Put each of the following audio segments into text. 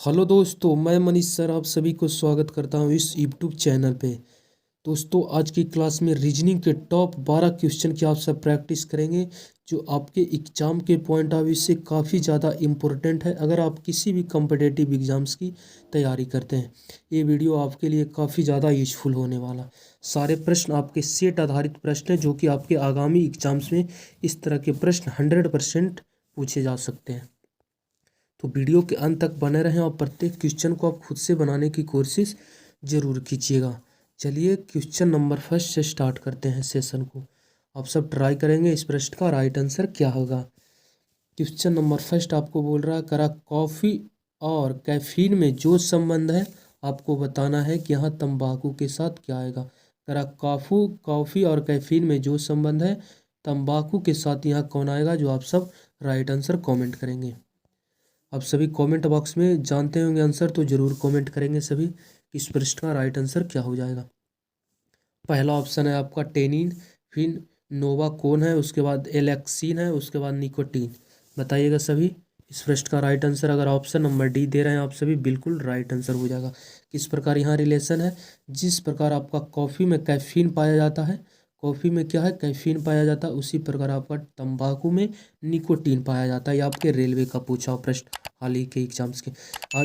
Hello दोस्तों, मैं Manish sir आप सभी को स्वागत करता हूं इस यूट्यूब चैनल पे। दोस्तों, आज की क्लास में रीजनिंग के टॉप 12 क्वेश्चन की आप सब प्रैक्टिस करेंगे जो आपके एग्जाम के पॉइंट ऑफ व्यू से काफ़ी ज़्यादा इम्पोर्टेंट है। अगर आप किसी भी कॉम्पिटिटिव एग्जाम्स की तैयारी करते हैं, ये वीडियो आपके लिए काफ़ी ज़्यादा यूजफुल होने वाला। सारे प्रश्न आपके सेट आधारित प्रश्न हैं जो कि आपके आगामी एग्जाम्स में इस तरह के प्रश्न 100% पूछे जा सकते हैं। तो वीडियो के अंत तक बने रहें और प्रत्येक क्वेश्चन को आप खुद से बनाने की कोशिश ज़रूर कीजिएगा। चलिए क्वेश्चन नंबर फर्स्ट से स्टार्ट करते हैं सेशन को। आप सब ट्राई करेंगे इस प्रश्न का राइट आंसर क्या होगा। क्वेश्चन नंबर फर्स्ट आपको बोल रहा है, करा कॉफ़ी और कैफीन में जो संबंध है आपको बताना है कि यहाँ तंबाकू के साथ क्या आएगा। करा कॉफ़ी और कैफीन में जो संबंध है तंबाकू के साथ यहाँ कौन आएगा, जो आप सब राइट आंसर कमेंट करेंगे। आप सभी कमेंट बॉक्स में जानते होंगे आंसर, तो जरूर कमेंट करेंगे सभी कि इस प्रश्न का राइट आंसर क्या हो जाएगा। पहला ऑप्शन है आपका टेनिन, फिर नोवाकोन है, उसके बाद एलेक्सिन है, उसके बाद निकोटीन। बताइएगा सभी इस प्रश्न का राइट आंसर। अगर ऑप्शन नंबर डी दे रहे हैं आप सभी, बिल्कुल राइट आंसर हो जाएगा। किस प्रकार यहाँ रिलेशन है, जिस प्रकार आपका कॉफ़ी में कैफीन पाया जाता है, कॉफ़ी में क्या है कैफीन पाया जाता है, उसी प्रकार आपका तंबाकू में निकोटीन पाया जाता है। ये आपके रेलवे का पूछा हुआ प्रश्न हाल ही के एग्जाम्स के।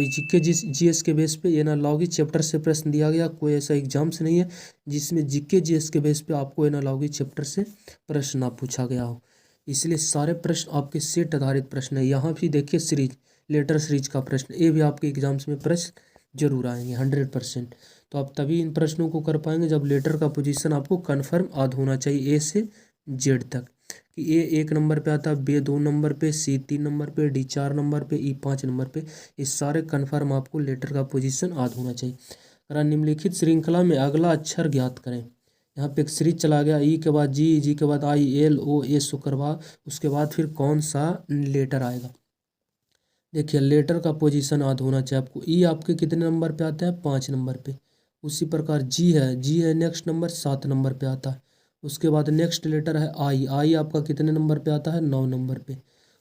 जीके जीएस के बेस पे एनालॉजी चैप्टर से प्रश्न दिया गया। कोई ऐसा एग्जाम्स नहीं है जिसमें जीके जीएस के बेस पे आपको एनालॉजी चैप्टर से प्रश्न ना पूछा गया हो, इसलिए सारे प्रश्न आपके सेट आधारित प्रश्न है। यहाँ भी देखिए सीरीज, लेटर सीरीज का प्रश्न, ये भी आपके एग्जाम्स में प्रश्न जरूर आएंगे 100%। तो आप तभी इन प्रश्नों को कर पाएंगे जब लेटर का पोजीशन आपको कन्फर्म आद होना चाहिए ए से जेड तक, कि ए 1 नंबर पे आता है, बी 2 नंबर पे, सी 3 नंबर पे, डी 4 नंबर पे, ई 5 नंबर पे। इस सारे कन्फर्म आपको लेटर का पोजीशन आद होना चाहिए। अगर निम्नलिखित श्रृंखला में अगला अक्षर ज्ञात करें। यहाँ पे एक सीरीज चला गया, ई के बाद जी, जी के बाद आई, एल ओ ए शुक्रवार, उसके बाद फिर कौन सा लेटर आएगा। देखिए लेटर का पोजीशन याद होना चाहिए आपको। ई आपके कितने नंबर पे आता है, 5 नंबर पे। उसी प्रकार जी है नेक्स्ट नंबर 7 नंबर पे आता है। उसके बाद नेक्स्ट लेटर है आई आपका कितने नंबर पे आता है, 9 नंबर पे।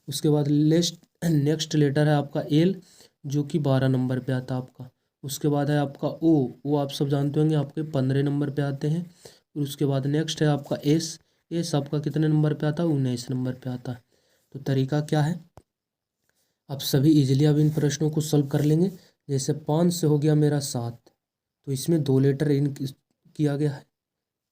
उसके बाद नेक्स्ट लेटर है आपका एल, जो कि 12 नंबर पे आता है आपका। उसके बाद है आपका ओ आप सब जानते होंगे आपके 15 नंबर पे आते हैं। फिर उसके बाद नेक्स्ट है आपका एस आपका कितने नंबर पे आता है, 19 नंबर पे आता है। तो तरीका क्या है, आप सभी इजीली अब इन प्रश्नों को सॉल्व कर लेंगे। जैसे 5 से हो गया मेरा 7, तो इसमें 2 लेटर इन किया गया है,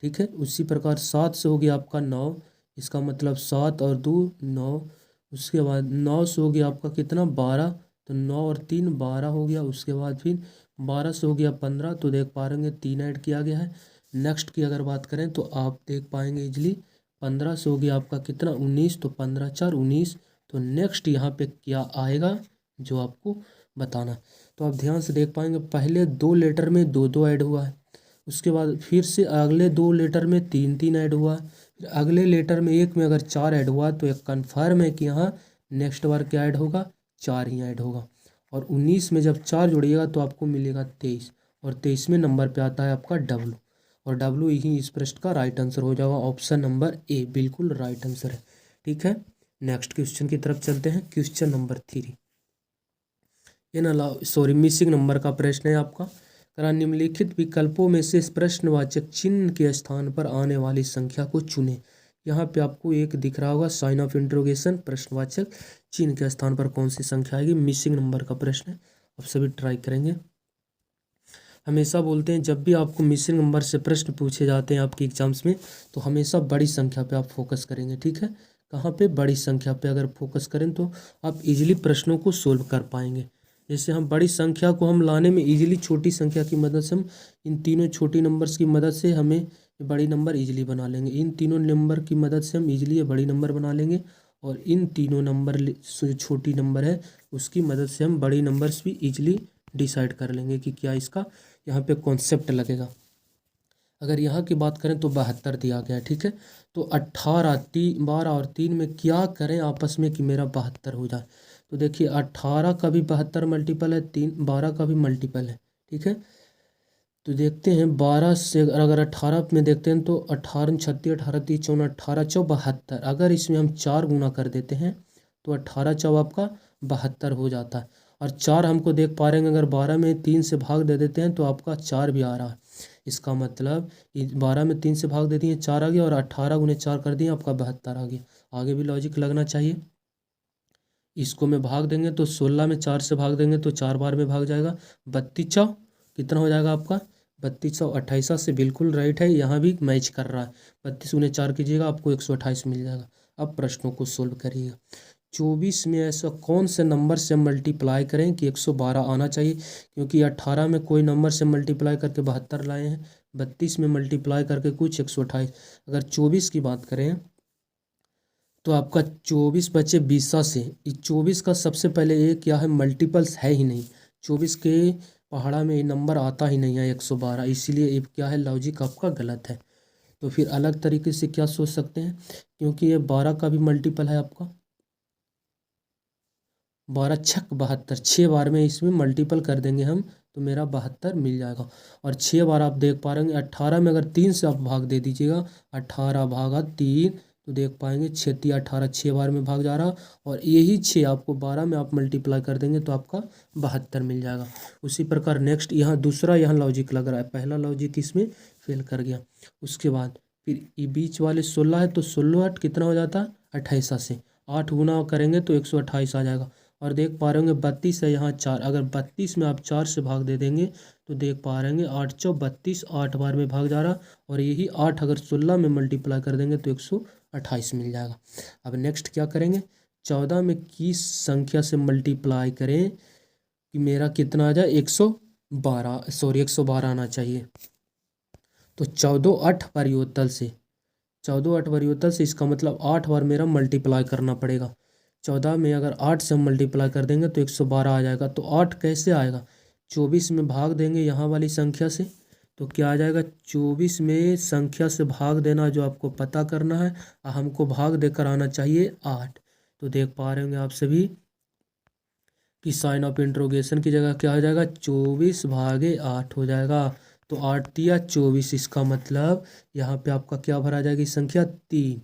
ठीक है। उसी प्रकार 7 से हो गया आपका 9, इसका मतलब 7 और 2 9। उसके बाद 9 से हो गया आपका कितना, 12, तो 9 और 3 12 हो गया। उसके बाद फिर 12 से हो गया 15, तो देख पा रहे 3 ऐड किया गया है। नेक्स्ट की अगर बात करें तो आप देख पाएंगे इजली 15 से हो गया आपका कितना, 19, तो 15 4 19। तो नेक्स्ट यहाँ पे क्या आएगा जो आपको बताना। तो आप ध्यान से देख पाएंगे पहले 2 लेटर में 2 2 ऐड हुआ है, उसके बाद फिर से अगले 2 लेटर में 3 3 ऐड हुआ, फिर अगले लेटर में एक में अगर 4 ऐड हुआ तो एक कन्फर्म है कि यहाँ नेक्स्ट बार क्या ऐड होगा, 4 ही ऐड होगा। और 19 में जब 4 जोड़िएगा तो आपको मिलेगा 23, और 23वें नंबर पे आता है आपका डब्लू, और डब्लू ही इस प्रश्न का राइट आंसर हो जाएगा। ऑप्शन नंबर ए बिल्कुल राइट आंसर है, ठीक है। नेक्स्ट क्वेश्चन की तरफ चलते हैं। क्वेश्चन नंबर 3 मिसिंग नंबर का प्रश्न है आपका। करा निम्नलिखित विकल्पों में से प्रश्नवाचक चिन्ह के स्थान पर आने वाली संख्या को चुनें। यहाँ पे आपको एक दिख रहा होगा साइन ऑफ इंट्रोगेशन, प्रश्नवाचक चिन्ह के स्थान पर कौन सी संख्या आएगी, मिसिंग नंबर का प्रश्न है। आप सभी ट्राई करेंगे। हमेशा बोलते हैं जब भी आपको मिसिंग नंबर से प्रश्न पूछे जाते हैं आपके एग्जाम्स में, तो हमेशा बड़ी संख्या पे आप फोकस करेंगे, ठीक है। कहाँ पे, बड़ी संख्या पे अगर फोकस करें तो आप इजीली प्रश्नों को सोल्व कर पाएंगे। जैसे हम बड़ी संख्या को हम लाने में इजीली छोटी संख्या की मदद से हम इन तीनों छोटी नंबर्स की मदद से हमें ये बड़ी नंबर इजीली बना लेंगे। इन तीनों नंबर की मदद से हम इजीली ये बड़ी नंबर बना लेंगे, और इन तीनों नंबर जो छोटी नंबर है उसकी मदद से हम बड़ी नंबर्स भी इजीली डिसाइड कर लेंगे कि क्या इसका यहाँ पे कॉन्सेप्ट लगेगा। अगर यहाँ की बात करें तो 72 दिया गया है, ठीक है। तो 18 12 और 3 में क्या करें आपस में कि मेरा 72 हो जाए। तो देखिए 18 का भी 72 मल्टीपल है, 12 का भी मल्टीपल है, ठीक है। तो देखते हैं 12 से अगर 18 में देखते हैं तो 18 36 18 30 54 18 चौ 72। अगर इसमें हम 4 गुना कर देते हैं तो 18 चौ आपका 72 हो जाता है। और 4 हमको देख पा रहे हैं, अगर 12 में 3 से भाग दे देते हैं तो आपका 4 भी आ रहा है। इसका मतलब 12 में 3 से भाग दे दिए 4 आ गया, और 18 गुने 4 कर दिए आपका 72 आ गया। आगे भी लॉजिक लगना चाहिए। इसको में भाग देंगे तो 16 में 4 से भाग देंगे तो 4 बार में भाग जाएगा। 32 कितना हो जाएगा आपका 3228 से बिल्कुल राइट है, यहाँ भी मैच कर रहा है। 32 गुने 4 कीजिएगा आपको 128 मिल जाएगा। अब प्रश्नों को सोल्व करिएगा। 24 में ऐसा कौन से नंबर से मल्टीप्लाई करें कि 112 आना चाहिए, क्योंकि 18 में कोई नंबर से मल्टीप्लाई करके 72 लाए हैं, 32 में मल्टीप्लाई करके कुछ 128। अगर 24 की बात करें तो आपका 24 बचे 20 से, इस 24 का सबसे पहले ये क्या है, मल्टीपल्स है ही नहीं। 24 के पहाड़ा में ये नंबर आता ही नहीं है 112, इसीलिए ये क्या है, लॉजिक आपका गलत है। तो फिर अलग तरीके से क्या सोच सकते हैं, क्योंकि ये 12 का भी मल्टीपल है आपका, 12 छक 72, 6 बार में इसमें मल्टीपल कर देंगे हम तो मेरा 72 मिल जाएगा। और 6 बार आप देख पा रहे हैं 18 में अगर 3 से आप भाग दे दीजिएगा, 18 भागा 3 तो देख पाएंगे 6 3 18, 6 बार में भाग जा रहा, और यही 6 आपको 12 में आप मल्टीप्लाई कर देंगे तो आपका 72 मिल जाएगा। उसी प्रकार नेक्स्ट यहाँ दूसरा यहाँ लॉजिक लग रहा है, पहला लॉजिक इसमें फेल कर गया। उसके बाद फिर ये बीच वाले 16 है तो 16 8 कितना हो जाता है 28 से, 8 गुना करेंगे तो 128 आ जाएगा। और देख पा रहे होंगे 32 है यहाँ 4, अगर 32 में आप 4 से भाग दे देंगे तो देख पा रहे होंगे 8 चौ 32, 8 बार में भाग जा रहा, और यही 8 अगर 16 में मल्टीप्लाई कर देंगे तो 128 मिल जाएगा। अब नेक्स्ट क्या करेंगे, 14 में किस संख्या से मल्टीप्लाई करें कि मेरा कितना आ जाए 112, सॉरी 112 आना चाहिए। तो 14 8 परियोतल से, 14 8 परियोतल से इसका मतलब 8 बार मेरा मल्टीप्लाई करना पड़ेगा। 14 में अगर 8 से हम मल्टीप्लाई कर देंगे तो 112 आ जाएगा। तो 8 कैसे आएगा, 24 में भाग देंगे यहाँ वाली संख्या से तो क्या आ जाएगा, 24 में संख्या से भाग देना जो आपको पता करना है, हमको भाग देकर आना चाहिए 8। तो देख पा रहे होंगे आप सभी कि साइन ऑफ इंट्रोगेशन की जगह क्या हो जाएगा, 24 भागे 8 हो जाएगा। तो 8 तिया 24, इसका मतलब यहाँ पे आपका क्या भरा जाएगी संख्या 3,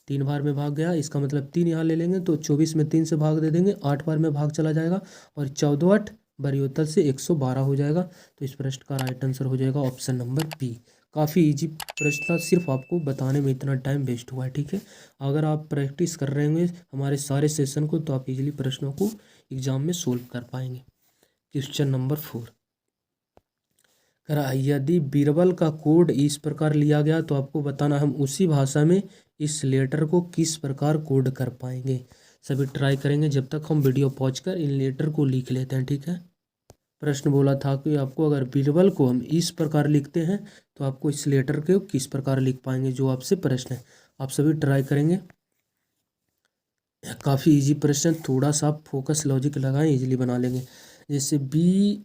3 बार में भाग गया, इसका मतलब 3 यहाँ ले लेंगे तो 24 में 3 से भाग दे देंगे, 8 बार में भाग चला जाएगा, और 14 8 बरियोतल से 112 हो जाएगा। तो इस प्रश्न का राइट आंसर हो जाएगा ऑप्शन नंबर बी। काफ़ी इजी प्रश्न था, सिर्फ आपको बताने में इतना टाइम वेस्ट हुआ है, ठीक है। अगर आप प्रैक्टिस कर रहे होंगे हमारे सारे सेशन को तो आप इजीली प्रश्नों को एग्जाम में सोल्व कर पाएंगे। क्वेश्चन नंबर 4, यदि बीरबल का कोड इस प्रकार लिया गया तो आपको बताना हम उसी भाषा में इस लेटर को किस प्रकार कोड कर पाएंगे। सभी ट्राई करेंगे, जब तक हम वीडियो पॉज कर इन लेटर को लिख लेते हैं, ठीक है। प्रश्न बोला था कि आपको अगर बीरबल को हम इस प्रकार लिखते हैं तो आपको इस लेटर को किस प्रकार लिख पाएंगे, जो आपसे प्रश्न है। आप सभी ट्राई करेंगे, काफ़ी इजी प्रश्न, थोड़ा सा आप फोकस लॉजिक लगाएं इजीली बना लेंगे। जैसे BIRBAL,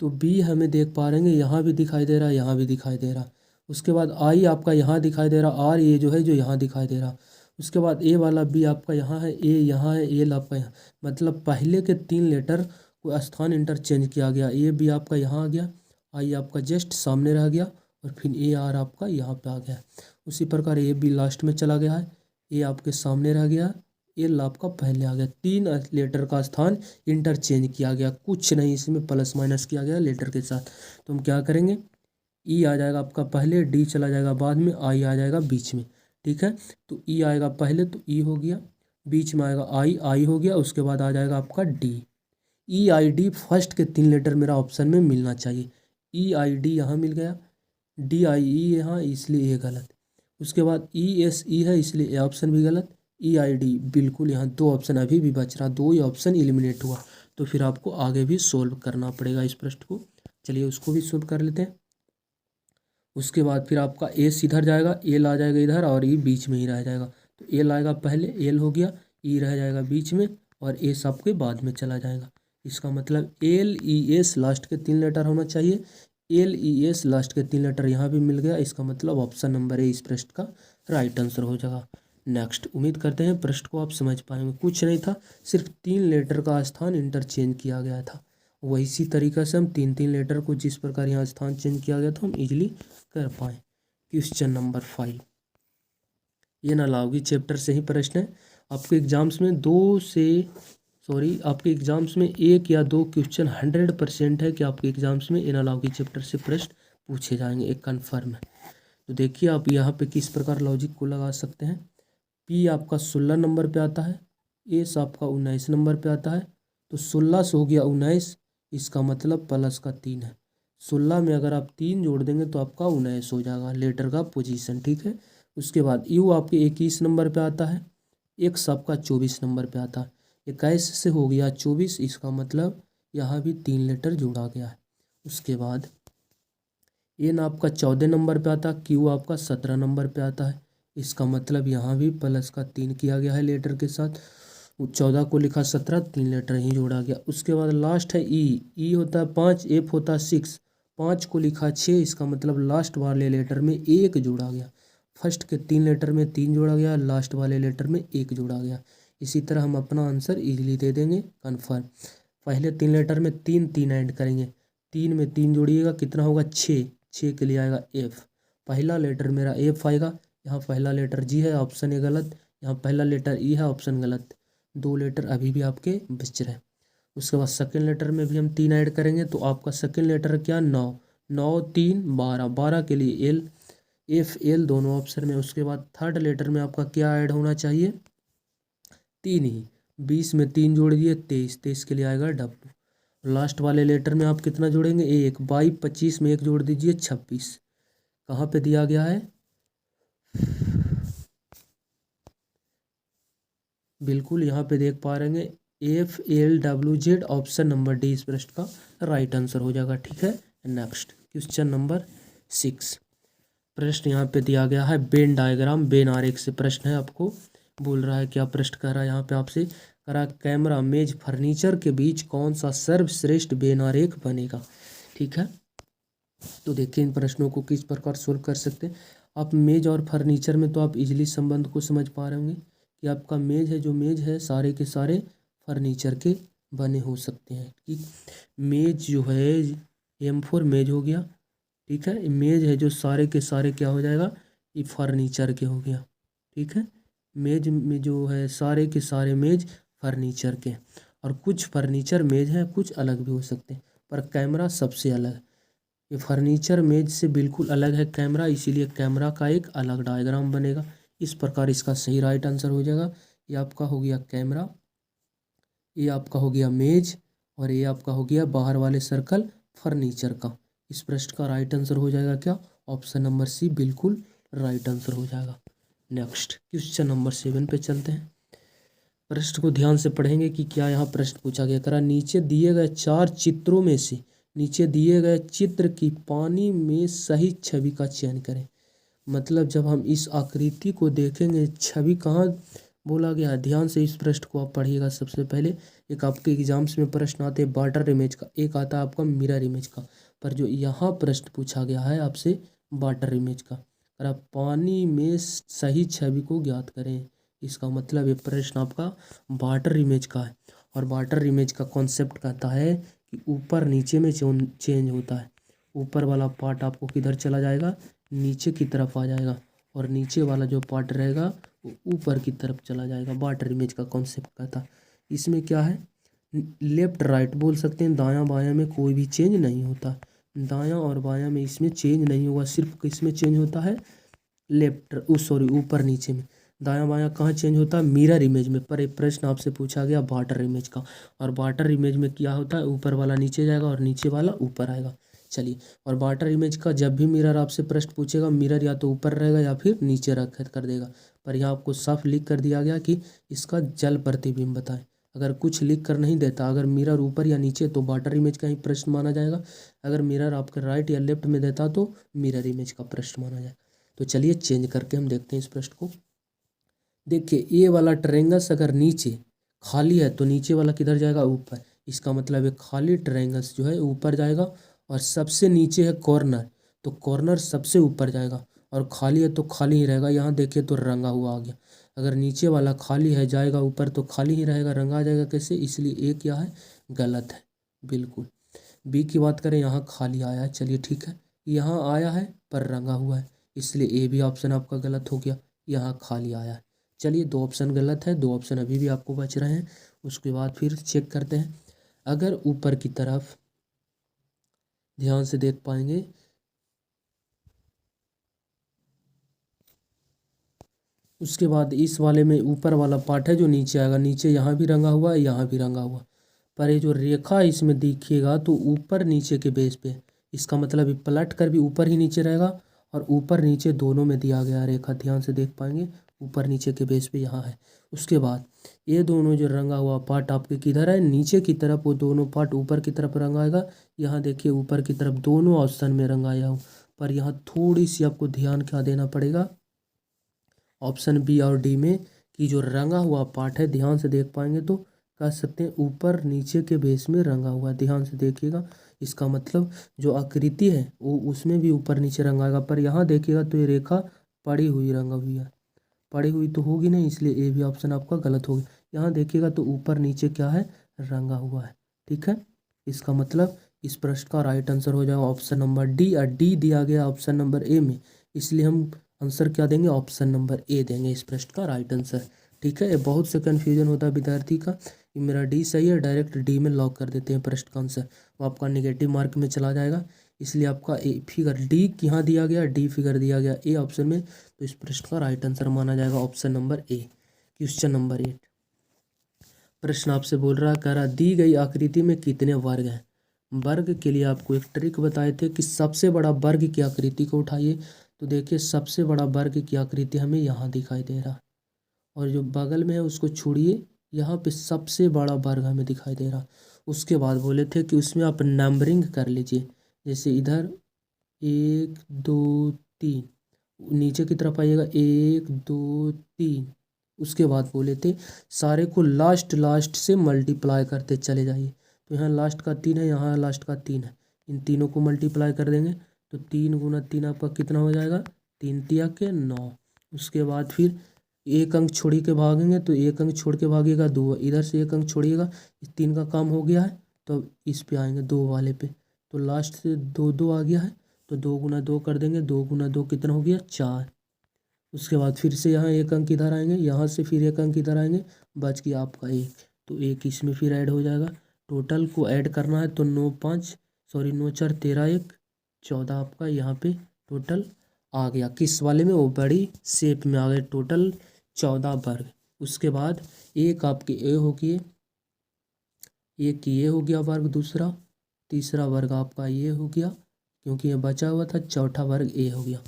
तो बी हमें देख पा रहे हैं यहाँ भी दिखाई दे रहा है, यहाँ भी दिखाई दे रहा। उसके बाद आई आपका यहाँ दिखाई दे रहा, आर ये जो है जो यहाँ दिखाई दे रहा। उसके बाद ए वाला बी आपका यहाँ है, ए यहाँ है, एल आपका यहाँ, मतलब पहले के 3 लेटर को स्थान इंटरचेंज किया गया। ए बी आपका यहाँ आ गया, आई आपका जस्ट सामने रह गया, और फिर ए आर आपका यहाँ पे आ गया। उसी प्रकार ए बी लास्ट में चला गया है, ए आपके सामने रह गया, एल आपका पहले आ गया। 3 लेटर का स्थान इंटरचेंज किया गया, कुछ नहीं इसमें प्लस माइनस किया गया लेटर के साथ। तो हम क्या करेंगे, ई आ जाएगा आपका पहले, डी चला जाएगा बाद में, आई आ जाएगा बीच में, ठीक है। तो ई आएगा पहले तो ई हो गया, बीच में आएगा आई, आई हो गया, उसके बाद आ जाएगा आपका D. E I D first के 3 लेटर मेरा ऑप्शन में मिलना चाहिए। ई आई डी यहाँ मिल गया, डी आई ई यहाँ, इसलिए ये गलत। उसके बाद ई एस ई है, इसलिए ये ऑप्शन भी गलत। ई आई डी बिल्कुल, यहाँ 2 ऑप्शन अभी भी बच रहा, 2 ही ऑप्शन एलिमिनेट हुआ। तो फिर आपको आगे भी सोल्व करना पड़ेगा इस प्रश्न को। चलिए उसको भी सोल्व कर लेते हैं। उसके बाद फिर आपका एस इधर जाएगा, एल आ जाएगा इधर, और ई बीच में ही रह जाएगा। तो एल आएगा पहले, एल हो गया, ई रह जाएगा बीच में, और एस आपके बाद में चला जाएगा। इसका मतलब एल ई एस लास्ट के 3 लेटर होना चाहिए। एल ई एस लास्ट के 3 लेटर यहाँ भी मिल गया, इसका मतलब ऑप्शन नंबर ए इस प्रश्न का राइट आंसर हो जाएगा। नेक्स्ट, उम्मीद करते हैं प्रश्न को आप समझ पाएंगे। कुछ नहीं था, सिर्फ 3 लेटर का स्थान इंटरचेंज किया गया था। वही इसी तरीक़े से हम 3 लेटर को जिस प्रकार यहाँ स्थान चेंज किया गया था हम इजीली कर पाएँ। क्वेश्चन नंबर 5, ये नालावगी चैप्टर से ही प्रश्न है। आपके एग्जाम्स में 2 से सॉरी, आपके एग्जाम्स में एक या दो क्वेश्चन 100% है कि आपके एग्जाम्स में इन अलाउ के चैप्टर से प्रश्न पूछे जाएंगे, एक कन्फर्म है। तो देखिए आप यहाँ पे किस प्रकार लॉजिक को लगा सकते हैं। पी आपका 16 नंबर पे आता है, एस आपका 19 नंबर पे आता है, तो 16 से हो गया 19, इसका मतलब प्लस का 3 है। 16 में अगर आप 3 जोड़ देंगे तो आपका 19 हो जाएगा लेटर का पोजीशन, ठीक है। उसके बाद यू आपके 21 नंबर पे आता है, एक्स आपका 24 नंबर पे आता है। 21 से हो गया 24, इसका मतलब यहाँ भी 3 लेटर जोड़ा गया है। उसके बाद एन आपका 14 नंबर पे आता है, क्यू आपका 17 नंबर पे आता है, इसका मतलब यहाँ भी प्लस का 3 किया गया है लेटर के साथ। 14 को लिखा 17, 3 लेटर ही जोड़ा गया। उसके बाद लास्ट है ई होता है 5, एफ होता है 6, 5 को लिखा 6, इसका मतलब लास्ट वाले लेटर में 1 जोड़ा गया। फर्स्ट के 3 लेटर में 3 जोड़ा गया, लास्ट वाले लेटर में 1 जोड़ा गया। इसी तरह हम अपना आंसर इजीली दे देंगे कन्फर्म। पहले 3 लेटर में 3 3 ऐड करेंगे, 3 में 3 जोड़िएगा कितना होगा 6, 6 के लिए आएगा एफ। पहला लेटर मेरा एफ आएगा, यहाँ पहला लेटर जी है, ऑप्शन ए गलत। यहाँ पहला लेटर ई है, ऑप्शन गलत। 2 लेटर अभी भी आपके बच रहे हैं। उसके बाद सेकेंड लेटर में भी हम 3 ऐड करेंगे, तो आपका सेकेंड लेटर क्या 9, 9 3 12, 12 के लिए एल, एफ एल दोनों ऑप्शन में। उसके बाद थर्ड लेटर में आपका क्या ऐड होना चाहिए 3 ही, 20 में 3 जोड़ दिए 23, 23 के लिए आएगा डब्ल्यू। लास्ट वाले लेटर में आप कितना जोड़ेंगे 1, 22 25 में 1 जोड़ दीजिए 26। कहाँ पे दिया गया है, बिल्कुल यहाँ पे देख पा रहे हैं F L W Z, option number D इस प्रश्न का राइट आंसर हो जाएगा, ठीक है। नेक्स्ट क्वेश्चन नंबर 6, प्रश्न यहाँ पे दिया गया है बेन डायग्राम, बेन आरेख से प्रश्न है। आपको बोल रहा है क्या प्रश्न कह रहा है यहाँ पे आपसे, कह रहा कैमरा मेज फर्नीचर के बीच कौन सा सर्वश्रेष्ठ बेन आरेख बनेगा, ठीक है। तो देखिए इन प्रश्नों को किस प्रकार सोल्व कर सकते हैं आप। मेज और फर्नीचर में तो आप इजीली संबंध को समझ पा रहे होंगे कि आपका मेज है, जो मेज है सारे के सारे फर्नीचर के बने हो सकते हैं कि मेज जो है M4 मेज हो गया, ठीक है। मेज है जो सारे के सारे क्या हो जाएगा, ये फर्नीचर के हो गया, ठीक है। मेज में जो है सारे के सारे मेज फर्नीचर के, और कुछ फर्नीचर मेज हैं कुछ अलग भी हो सकते हैं, पर कैमरा सबसे अलग है। ये फर्नीचर मेज से बिल्कुल अलग है कैमरा, इसीलिए कैमरा का एक अलग डायग्राम बनेगा। इस प्रकार इसका सही राइट आंसर हो जाएगा। ये आपका हो गया कैमरा, ये आपका हो गया मेज, और ये आपका हो गया बाहर वाले सर्कल फर्नीचर का। इस प्रश्न का राइट आंसर हो जाएगा क्या, ऑप्शन नंबर सी बिल्कुल राइट आंसर हो जाएगा। नेक्स्ट क्वेश्चन नंबर 7 पे चलते हैं। प्रश्न को ध्यान से पढ़ेंगे कि क्या यहाँ प्रश्न पूछा गया। करा नीचे दिए गए 4 चित्रों में से नीचे दिए गए चित्र की पानी में सही छवि का चयन करें। मतलब जब हम इस आकृति को देखेंगे, छवि कहाँ बोला गया है, ध्यान से इस प्रश्न को आप पढ़िएगा। सबसे पहले एक आपके एग्जाम्स में प्रश्न आते हैं वाटर इमेज का, एक आता है आपका मिरर इमेज का, पर जो यहाँ प्रश्न पूछा गया है आपसे वाटर इमेज का, अगर आप पानी में सही छवि को ज्ञात करें, इसका मतलब ये प्रश्न आपका वाटर इमेज का है। और वाटर इमेज का कॉन्सेप्ट कहता है कि ऊपर नीचे में चेंज होता है। ऊपर वाला पार्ट आपको किधर चला जाएगा, नीचे की तरफ आ जाएगा, और नीचे वाला जो पार्ट रहेगा वो ऊपर की तरफ चला जाएगा। वाटर इमेज का कॉन्सेप्ट कहता है। इसमें क्या है, लेफ्ट राइट बोल सकते हैं, दायां बायां में कोई भी चेंज नहीं होता। दायां और बायां में इसमें चेंज नहीं होगा, सिर्फ किसमें चेंज होता है, लेफ्ट सॉरी ऊपर नीचे में। दायां बायां कहाँ चेंज होता है, मिरर इमेज में। पर एक प्रश्न आपसे पूछा गया वाटर इमेज का, और वाटर इमेज में क्या होता है, ऊपर वाला नीचे जाएगा और नीचे वाला ऊपर आएगा। चलिए, और वाटर इमेज का जब भी मिरर आपसे प्रश्न पूछेगा, मिरर या तो ऊपर रहेगा या फिर नीचे रख कर देगा। पर यहाँ आपको साफ लिख कर दिया गया कि इसका जल प्रतिबिंब बताएं। अगर कुछ लिख कर नहीं देता, अगर मिरर ऊपर या नीचे, तो वाटर इमेज का ही प्रश्न माना जाएगा। अगर मिरर आपके राइट या लेफ्ट में देता तो मिरर इमेज का प्रश्न माना जाएगा। तो चलिए चेंज करके हम देखते हैं इस प्रश्न को। देखिए ये वाला ट्रायंगल्स अगर नीचे खाली है तो नीचे वाला किधर जाएगा, ऊपर। इसका मतलब है खाली ट्रायंगल्स जो है ऊपर जाएगा, और सबसे नीचे है कॉर्नर, तो कॉर्नर सबसे ऊपर जाएगा, और खाली है तो खाली ही रहेगा। यहाँ देखिए तो रंगा हुआ आ गया। अगर नीचे वाला खाली है जाएगा ऊपर तो खाली ही रहेगा, रंगा आ जाएगा कैसे, इसलिए ए क्या है, गलत है बिल्कुल। बी की बात करें, यहाँ खाली आया है, चलिए ठीक है। यहाँ आया है पर रंगा हुआ है, इसलिए ए भी ऑप्शन आपका गलत हो गया। यहाँ खाली आया है, चलिए 2 ऑप्शन गलत है, 2 ऑप्शन अभी भी आपको बच रहे हैं। उसके बाद फिर चेक करते हैं। अगर ऊपर की तरफ ध्यान से देख पाएंगे, उसके बाद इस वाले में ऊपर वाला पार्ट है जो नीचे आएगा, नीचे यहाँ भी रंगा हुआ है, यहाँ भी रंगा हुआ, पर ये जो रेखा इसमें दिखेगा तो ऊपर नीचे के बेस पे, इसका मतलब ये पलट कर भी ऊपर ही नीचे रहेगा, और ऊपर नीचे दोनों में दिया गया रेखा, ध्यान से देख पाएंगे ऊपर नीचे के बेस पे यहाँ है। उसके बाद ये दोनों जो रंगा हुआ पार्ट आपके किधर है, नीचे की तरफ, वो दोनों पार्ट ऊपर की तरफ रंगाएगा। यहाँ देखिए ऊपर की तरफ दोनों ऑप्शन में रंगाया हूँ, पर यहाँ थोड़ी सी आपको ध्यान क्या देना पड़ेगा, ऑप्शन बी और डी में कि जो रंगा हुआ पार्ट है, ध्यान से देख पाएंगे तो कह सकते हैं ऊपर नीचे के बेस में रंगा हुआ है। ध्यान से देखिएगा, इसका मतलब जो आकृति है वो उसमें भी ऊपर नीचे रंगाएगा, पर यहाँ देखिएगा तो ये रेखा पड़ी हुई रंगा हुई है, पड़ी हुई तो होगी नहीं, इसलिए ए भी ऑप्शन आपका गलत होगा। यहाँ देखिएगा तो ऊपर नीचे क्या है, रंगा हुआ है। ठीक है, इसका मतलब इस प्रश्न का राइट आंसर हो जाएगा ऑप्शन नंबर डी, और डी दिया गया ऑप्शन नंबर ए में, इसलिए हम आंसर क्या देंगे, ऑप्शन नंबर ए देंगे इस प्रश्न का राइट आंसर। ठीक है, ये बहुत से कन्फ्यूजन होता है विद्यार्थी का, ये मेरा डी सही है, डायरेक्ट डी में लॉक कर देते हैं प्रश्न का आंसर, वो आपका नेगेटिव मार्क में चला जाएगा, इसलिए आपका ए फिगर डी यहाँ दिया गया, डी फिगर दिया गया ए ऑप्शन में, तो इस प्रश्न का राइट आंसर माना जाएगा option number A. Question number 8, प्रश्न आपसे बोल रहा, कह रहा दी गई आकृति में कितने वर्ग हैं। वर्ग के लिए आपको एक ट्रिक बताए थे कि सबसे बड़ा वर्ग की आकृति को उठाइए, तो देखिए सबसे बड़ा वर्ग की आकृति हमें यहाँ दिखाई दे रहा, और जो बगल में है उसको छोड़िए, यहाँ पे सबसे बड़ा वर्ग हमें दिखाई दे रहा। उसके बाद बोले थे कि उसमें आप नंबरिंग कर लीजिए, जैसे इधर 1 2 3, नीचे की तरफ आइएगा 1 2 3, उसके बाद बोले थे सारे को लास्ट से मल्टीप्लाई करते चले जाइए, तो यहाँ लास्ट का 3 है, यहाँ लास्ट का 3 है, इन तीनों को मल्टीप्लाई कर देंगे तो 3 गुना 3 आपका कितना हो जाएगा, 3 तिया के 9। उसके बाद फिर एक अंक छोड़ के भागेंगे, तो एक अंक छोड़ के भागेगा 2, इधर से एक अंक छोड़िएगा, इस 3 का काम हो गया है, तो अब इस पे आएंगे 2 वाले पे, तो लास्ट से 2 2 आ गया है, तो 2 गुना 2 कर देंगे, 2 गुना 2 कितना हो गया, 4। उसके बाद फिर से यहाँ एक अंक इधर आएंगे, यहाँ से फिर एक अंक इधर आएंगे, बच गया आपका 1, तो 1 इसमें फिर ऐड हो जाएगा। टोटल को ऐड करना है तो 9 4 13 1 14 आपका यहाँ पे टोटल आ गया, किस वाले में, वो बड़ी शेप में आ गया, टोटल 14 वर्ग। उसके बाद एक आपके ए हो गए, एक ये हो गया वर्ग, दूसरा तीसरा वर्ग आपका ये हो गया, क्योंकि ये बचा हुआ था, चौथा वर्ग ए हो गया।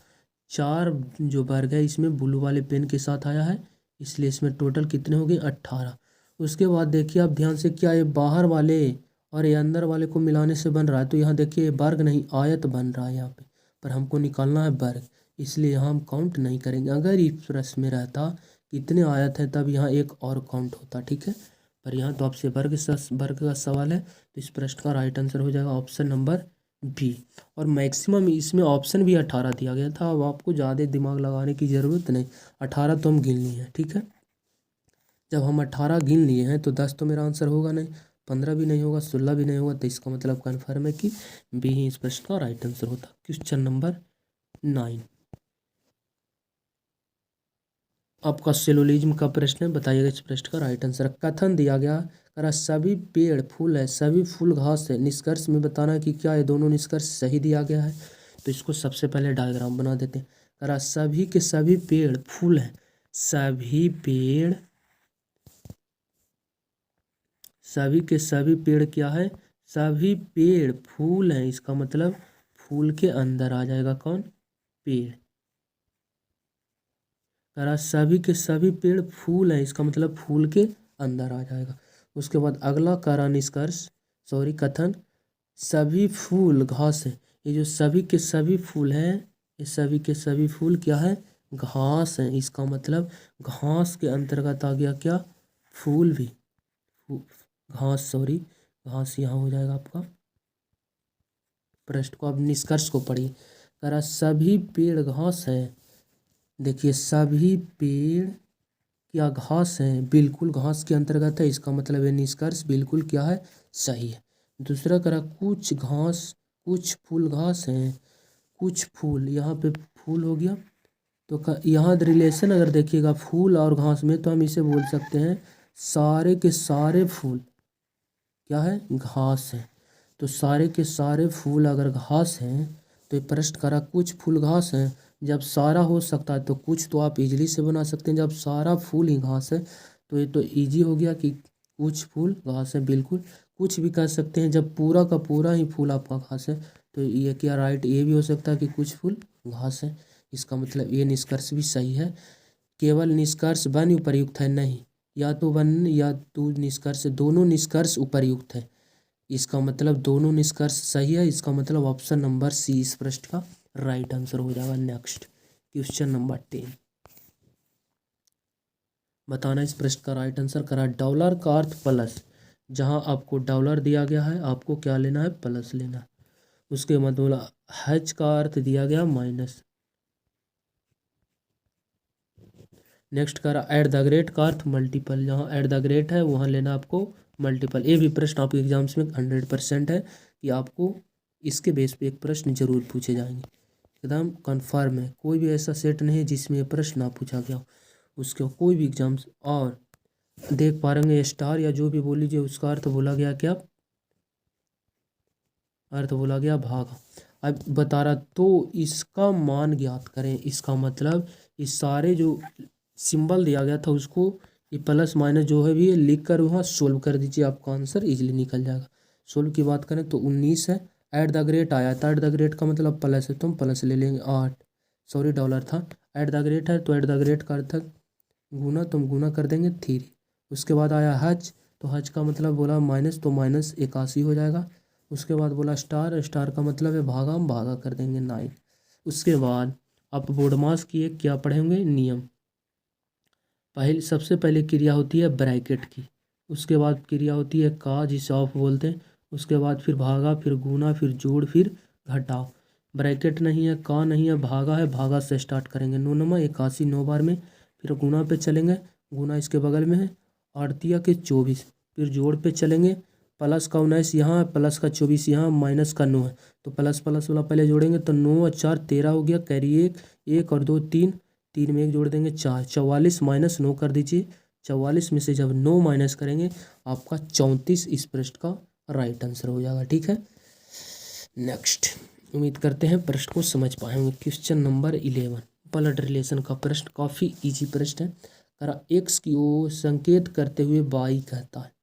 4 जो वर्ग है इसमें ब्लू वाले पेन के साथ आया है, इसलिए इसमें टोटल कितने हो गए, 18। उसके बाद देखिए आप ध्यान से, क्या ये बाहर वाले और ये अंदर वाले को मिलाने से बन रहा है, तो यहाँ देखिए वर्ग नहीं आयत बन रहा है यहाँ पे, पर हमको निकालना है वर्ग, इसलिए यहाँ हम काउंट नहीं करेंगे। अगर इस प्रश्न में रहता कितने आयत है तब यहाँ एक और काउंट होता, ठीक है, पर यहाँ तो आपसे वर्ग का सवाल है, तो इस प्रश्न का राइट आंसर हो जाएगा ऑप्शन नंबर बी। और मैक्सिमम इसमें ऑप्शन भी 18 दिया गया था, अब आपको ज़्यादा दिमाग लगाने की ज़रूरत नहीं, 18 तो हम गिन लिए हैं। ठीक है, जब हम 18 गिन लिए हैं तो 10 तो मेरा आंसर होगा नहीं, 15 भी नहीं होगा, 16 भी नहीं होगा, तो इसका मतलब कन्फर्म है कि बी ही इस प्रश्न का राइट आंसर होता। क्वेश्चन नंबर 9, आपका सिलोजिज्म का प्रश्न है, बताइएगा इस प्रश्न का राइट आंसर। कथन दिया गया, करा सभी पेड़ फूल है, सभी फूल घास है, निष्कर्ष में बताना कि क्या ये दोनों निष्कर्ष सही दिया गया है, तो इसको सबसे पहले डायग्राम बना देते हैं। करा सभी के सभी पेड़ फूल हैं, सभी पेड़, सभी के सभी पेड़ क्या है, सभी पेड़ फूल हैं, इसका मतलब फूल के अंदर आ जाएगा कौन, पेड़। करा सभी के सभी पेड़ फूल हैं, इसका मतलब फूल के अंदर आ जाएगा। उसके बाद अगला करा निष्कर्ष, सॉरी कथन, सभी फूल घास है, ये जो सभी के सभी फूल हैं, ये सभी के सभी फूल क्या है, घास है, इसका मतलब घास के अंतर्गत आ गया क्या, फूल भी, घास, सॉरी घास यहाँ हो जाएगा आपका। प्रश्न को अब निष्कर्ष को पढ़िए, करा सभी पेड़ घास है, देखिए सभी पेड़ क्या घास हैं, बिल्कुल घास के अंतर्गत है, इसका मतलब ये निष्कर्ष बिल्कुल क्या है, सही है। दूसरा करा कुछ घास, कुछ फूल घास हैं, कुछ फूल, यहाँ पे फूल हो गया, तो यहाँ रिलेशन अगर देखिएगा फूल और घास में, तो हम इसे बोल सकते हैं सारे के सारे फूल क्या है, घास है। तो सारे के सारे फूल अगर घास हैं तो ये प्रश्न करा कुछ फूल घास हैं। जब सारा हो सकता है तो कुछ तो आप इजीली से बना सकते हैं। जब सारा फूल ही घास है तो ये तो इजी हो गया कि कुछ फूल घास है। बिल्कुल कुछ भी कर सकते हैं। जब पूरा का पूरा ही फूल आपका घास है तो ये क्या राइट, ये भी हो सकता है कि कुछ फूल घास है। इसका मतलब ये निष्कर्ष भी सही है। केवल निष्कर्ष वन उपर्युक्त है नहीं, या तो वन या तो निष्कर्ष, दोनों निष्कर्ष उपर्युक्त है। इसका मतलब दोनों निष्कर्ष सही है। इसका मतलब ऑप्शन नंबर सी इस प्रश्न का राइट आंसर हो जाएगा। नेक्स्ट क्वेश्चन नंबर 10, बताना इस प्रश्न का राइट आंसर। करा डॉलर का अर्थ प्लस, जहां आपको डॉलर दिया गया है आपको क्या लेना है, प्लस लेना है। उसके बाद बोला हैच का अर्थ दिया गया माइनस। नेक्स्ट करा एट द ग्रेट का अर्थ मल्टीपल, जहाँ एट द ग्रेट है वहाँ लेना आपको मल्टीपल। ये भी प्रश्न आपके एग्जाम्स में 100% है कि आपको इसके बेस पे एक प्रश्न जरूर पूछे जाएंगे। एकदम कन्फर्म है, कोई भी ऐसा सेट नहीं है जिसमें ये प्रश्न ना पूछा गया हो उसके कोई भी एग्जाम्स। और देख पा रहे स्टार या जो भी बोल लीजिए उसका अर्थ बोला गया क्या, अर्थ बोला गया भागा। अब बता रहा तो इसका मान ज्ञात करें। इसका मतलब इस सारे जो सिंबल दिया गया था उसको ये प्लस माइनस जो है भी लिख कर वहाँ सोल्व कर दीजिए, आपका आंसर इजीली निकल जाएगा। सोल्व की बात करें तो 19 है। एट द ग्रेट आया था, एट द ग्रेट का मतलब प्लस है तो हम प्लस ले लेंगे। 8 सॉरी डॉलर था। एट द ग्रेट है तो एट द ग्रेट का अर्थ गुना, तुम गुना कर देंगे 3। उसके बाद आया हज, तो हज का मतलब बोला माइनस, तो माइनस 81 हो जाएगा। उसके बाद बोला स्टार, स्टार का मतलब है भागा, हम भागा कर देंगे 9। उसके बाद आप बोर्डमास की एक क्या पढ़ेंगे, नियम। सबसे पहले क्रिया होती है ब्रैकेट की, उसके बाद क्रिया होती है का जिसे ऑफ बोलते हैं, उसके बाद फिर भागा, फिर गुना, फिर जोड़, फिर घटाओ। ब्रैकेट नहीं है, का नहीं है, भागा है, भागा से स्टार्ट करेंगे। 9 नमा 81 9 बार में, फिर गुना पे चलेंगे, गुना इसके बगल में है, आड़तिया के 24, फिर जोड़ पे चलेंगे, प्लस का 19 यहाँ, प्लस का 24 यहाँ, माइनस का 9 है तो प्लस प्लस वाला पहले जोड़ेंगे तो 9 और 4 13 हो गया, कैरी 1, 1 और 2 3, 3 में 1 जोड़ देंगे 4, 44 माइनस 9 कर दीजिए। 44 में से जब 9 माइनस करेंगे आपका 34 इस प्रश्न का राइट आंसर हो जाएगा। ठीक है, नेक्स्ट उम्मीद करते हैं प्रश्न को समझ पाए होंगे। क्वेश्चन नंबर 11, ब्लड रिलेशन का प्रश्न, काफ़ी इजी प्रश्न है। करा एक्स की ओर संकेत करते हुए वाई कहता है।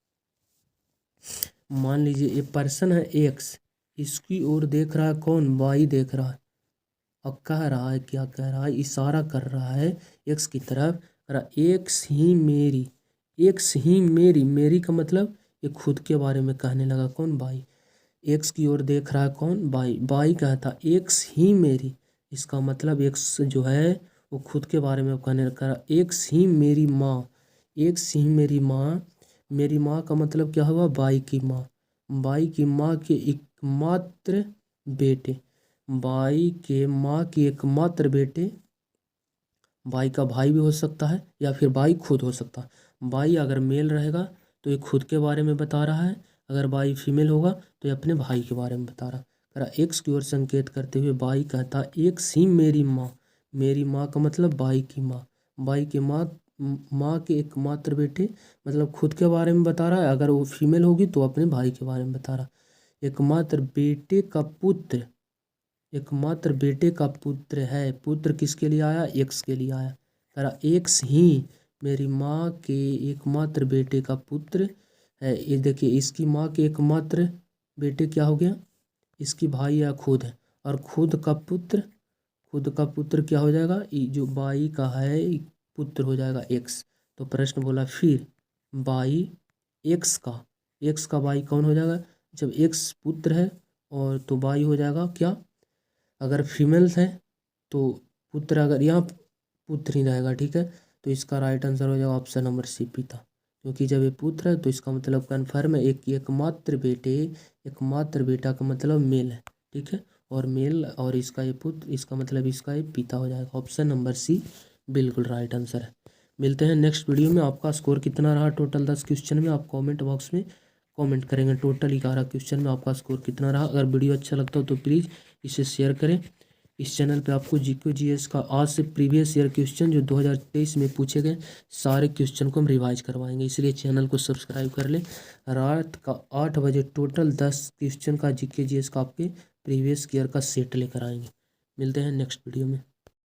मान लीजिए ये पर्सन है एक्स, इसकी ओर देख रहा है कौन, वाई देख रहा है। अब कह रहा है, क्या कह रहा है, इशारा कर रहा है एक्स की तरफ। कह रहा एक्स ही मेरी, एक्स ही मेरी, मेरी का मतलब ये खुद के बारे में कहने लगा, कौन, वाई। एक्स की ओर देख रहा है कौन, वाई। वाई कहता एक्स ही मेरी, इसका मतलब एक्स जो है वो खुद के बारे में कहने लगा। एक्स ही मेरी माँ, एक्स ही मेरी माँ, मेरी माँ का मतलब क्या हुआ, बाई की माँ, बाई की माँ के एकमात्र बेटे, बाई के माँ के एकमात्र बेटे। बाई का भाई भी हो सकता है या फिर बाई खुद हो सकता है। बाई अगर मेल रहेगा तो ये खुद के बारे में बता रहा है, अगर बाई फीमेल होगा तो ये अपने भाई के बारे में बता रहा है। एक्स की ओर संकेत करते हुए बाई कहता एक्स ही मेरी माँ, मेरी माँ का मतलब बाई की माँ, बाई के माँ, माँ के एकमात्र बेटे मतलब खुद के बारे में बता रहा है, अगर वो फीमेल होगी तो अपने भाई के बारे में बता रहा है। एकमात्र बेटे का पुत्र, एकमात्र बेटे का पुत्र है, पुत्र किसके लिए आया, एक्स के लिए आया। करा एक्स ही मेरी माँ के एकमात्र बेटे का पुत्र है। ये देखिए इसकी माँ के एकमात्र बेटे क्या हो गया, इसकी भाई या खुद है, और खुद का पुत्र, खुद का पुत्र क्या हो जाएगा, जो बाई का है पुत्र हो जाएगा एक्स। तो प्रश्न बोला फिर बाई एक्स का, एक्स का बाई कौन हो जाएगा, जब एक्स पुत्र है और तो बाई हो जाएगा क्या, अगर फीमेल्स हैं तो पुत्र, अगर यहाँ पुत्र ही रहेगा। ठीक है, तो इसका राइट आंसर हो जाएगा ऑप्शन नंबर सी पिता, क्योंकि जब ये पुत्र है तो इसका मतलब कन्फर्म है एक एकमात्र बेटे, एकमात्र बेटा का मतलब मेल है। ठीक है, और मेल और इसका ये पुत्र, इसका मतलब इसका ये पिता हो जाएगा। ऑप्शन नंबर सी बिल्कुल राइट आंसर है। मिलते हैं नेक्स्ट वीडियो में। आपका स्कोर कितना रहा टोटल 10 क्वेश्चन में, आप कमेंट बॉक्स में कमेंट करेंगे टोटल 11 क्वेश्चन में आपका स्कोर कितना रहा। अगर वीडियो अच्छा लगता हो तो प्लीज़ इसे शेयर करें। इस चैनल पे आपको जीके जीएस का आज से प्रीवियस ईयर क्वेश्चन जो 2023 में पूछे गए सारे क्वेश्चन को हम रिवाइज करवाएंगे, इसलिए चैनल को सब्सक्राइब कर लें। रात का 8 बजे टोटल 10 क्वेश्चन का जीके जीएस का आपके प्रीवियस ईयर का सेट लेकर आएंगे। मिलते हैं नेक्स्ट वीडियो में।